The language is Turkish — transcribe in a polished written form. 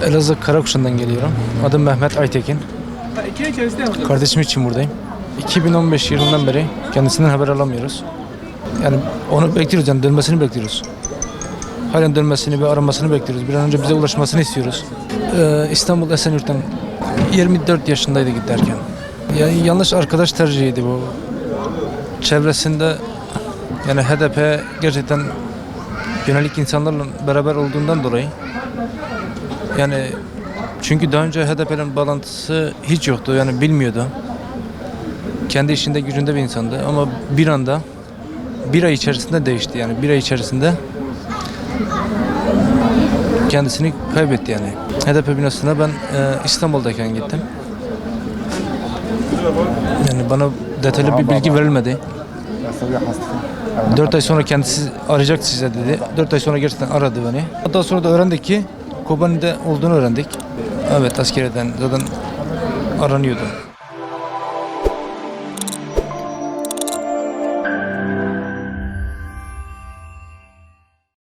Elazığ Karakuş'undan geliyorum. Adım Mehmet Aytekin. Kardeşim için buradayım. 2015 yılından beri kendisinden haber alamıyoruz. Yani onu bekliyoruz, yani dönmesini bekliyoruz. Halen dönmesini ve aramasını bekliyoruz. Bir an önce bize ulaşmasını istiyoruz. İstanbul Esenyurt'tan 24 yaşındaydı giderken. Yani yanlış arkadaş tercihiydi bu. Çevresinde yani HDP gerçekten yönelik insanlarla beraber olduğundan dolayı, yani çünkü daha önce HDP'nin bağlantısı hiç yoktu, yani bilmiyordu. Kendi işinde gücünde bir insandı ama bir anda bir ay içerisinde değişti, yani bir ay içerisinde kendisini kaybetti yani. HDP binasına ben İstanbul'dayken gittim. Yani bana detaylı bir bilgi verilmedi. 4 ay sonra kendisi arayacak size dedi. 4 ay sonra gerçekten aradı beni. Daha sonra da öğrendik ki Kobani'de olduğunu öğrendik. Evet, askeriyeden zaten aranıyordu.